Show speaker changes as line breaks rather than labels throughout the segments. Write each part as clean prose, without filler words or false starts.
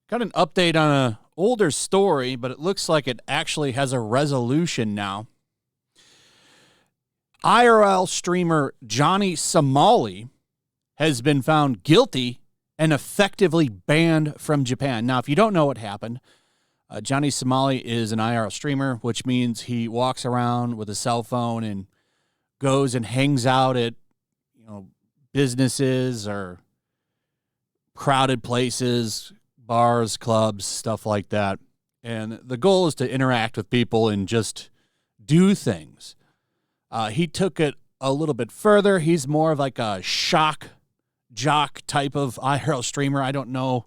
Got an update on an older story, but it looks like it actually has a resolution now. IRL streamer Johnny Somali has been found guilty and effectively banned from Japan. Now, if you don't know what happened, Johnny Somali is an IRL streamer, which means he walks around with a cell phone and goes and hangs out at, businesses or crowded places, bars, clubs, stuff like that. And the goal is to interact with people and just do things. He took it a little bit further. He's more of like a shock jock type of IRL streamer. I don't know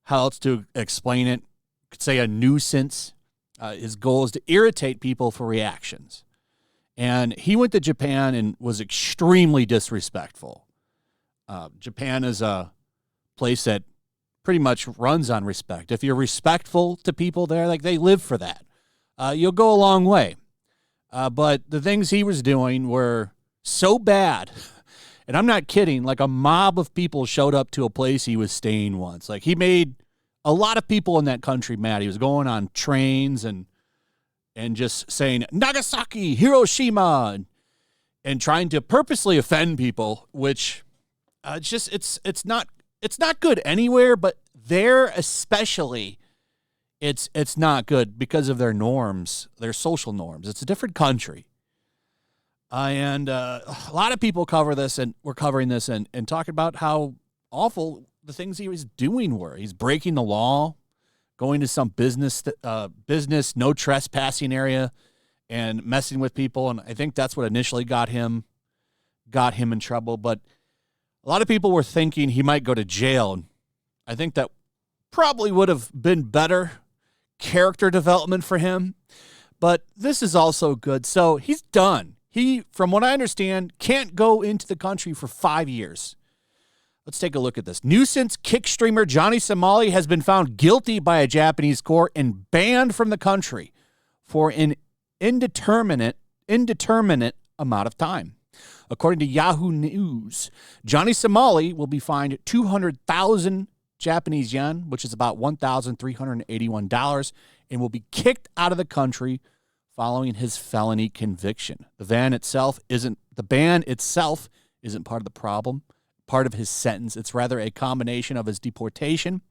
how else to explain it. Could say a nuisance. His goal is to irritate people for reactions. And he went to Japan and was extremely disrespectful. Japan is a place that pretty much runs on respect. If you're respectful to people there, like they live for that, you'll go a long way. But the things he was doing were so bad, and I'm not kidding, like a mob of people showed up to a place he was staying once. Like he made a lot of people in that country mad. He was going on trains and just saying Nagasaki, Hiroshima, and trying to purposely offend people, which it's not good anywhere, but there especially, it's not good because of their norms, their social norms. It's a different country. And a lot of people cover this, and we're covering this and talking about how awful the things he was doing were. He's breaking the law, going to some business no trespassing area and messing with people. And I think that's what initially got him in trouble. But a lot of people were thinking he might go to jail. I think that probably would have been better character development for him. But this is also good. So he's done. He, from what I understand, can't go into the country for 5 years. Let's take a look at this. Nuisance kick streamer Johnny Somali has been found guilty by a Japanese court and banned from the country for an indeterminate amount of time. According to Yahoo News, Johnny Somali will be fined 200,000 Japanese yen, which is about $1,381, and will be kicked out of the country following his felony conviction. The ban itself isn't part of the problem, part of his sentence. It's rather a combination of his deportation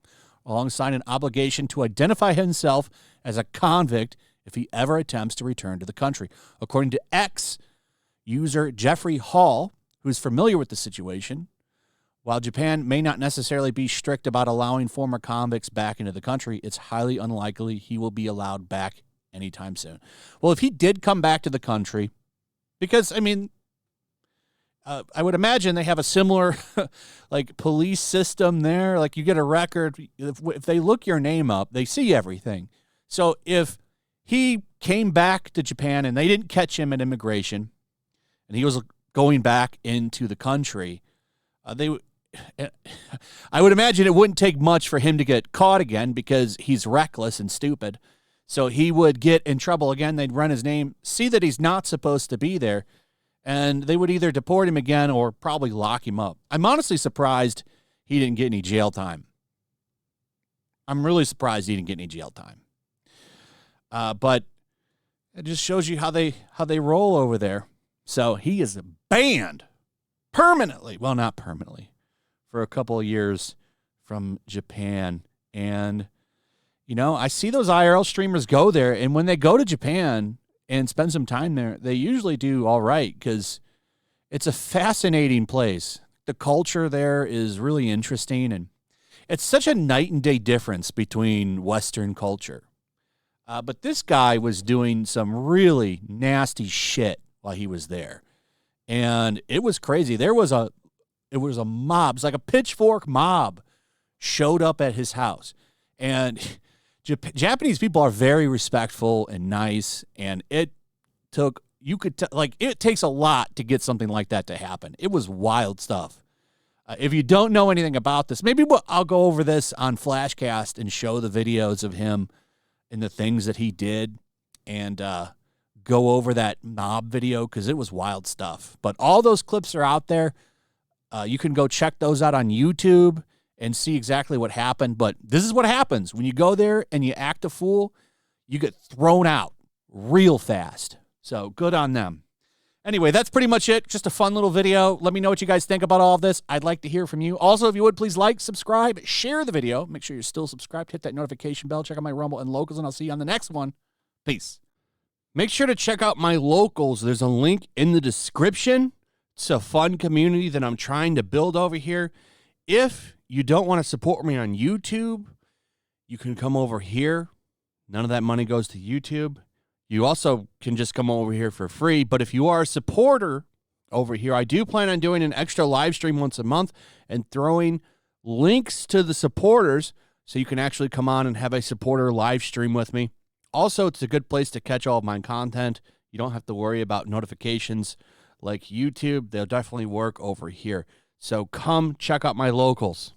alongside an obligation to identify himself as a convict if he ever attempts to return to the country. According to X user Jeffrey Hall, who's familiar with the situation, while Japan may not necessarily be strict about allowing former convicts back into the country, it's highly unlikely he will be allowed back anytime soon. Well, if he did come back to the country, because, I would imagine they have a similar police system there. Like you get a record. If they look your name up, they see everything. So if he came back to Japan and they didn't catch him at immigration and he was going back into the country, I would imagine it wouldn't take much for him to get caught again because he's reckless and stupid. So he would get in trouble again. They'd run his name, see that he's not supposed to be there, and they would either deport him again or probably lock him up. I'm honestly surprised he didn't get any jail time. I'm really surprised he didn't get any jail time. But it just shows you how they roll over there. So he is banned permanently. Well, not permanently, for a couple of years from Japan. And, I see those IRL streamers go there, and when they go to Japan and spend some time there, they usually do all right because it's a fascinating place. The culture there is really interesting, and it's such a night and day difference between Western culture. But this guy was doing some really nasty shit while he was there, and it was crazy. It was a mob. It's like a pitchfork mob showed up at his house, and Japanese people are very respectful and nice, and it takes a lot to get something like that to happen. It was wild stuff. If you don't know anything about this, maybe I'll go over this on Flashcast and show the videos of him and the things that he did, and go over that mob video because it was wild stuff. But all those clips are out there. You can go check those out on YouTube and see exactly what happened. But this is what happens when you go there and you act a fool. You get thrown out real fast. So good on them. Anyway, that's pretty much it. Just a fun little video. Let me know what you guys think about all of this. I'd like to hear from you. Also, if you would, please like, subscribe, share the video. Make sure you're still subscribed. Hit that notification bell. Check out my Rumble and Locals, and I'll see you on the next one. Peace. Make sure to check out my Locals. There's a link in the description. It's a fun community that I'm trying to build over here. If you don't want to support me on YouTube, you can come over here. None of that money goes to YouTube. You also can just come over here for free. But if you are a supporter over here, I do plan on doing an extra live stream once a month and throwing links to the supporters so you can actually come on and have a supporter live stream with me. Also, it's a good place to catch all of my content. You don't have to worry about notifications like YouTube. They'll definitely work over here. So come check out my Locals.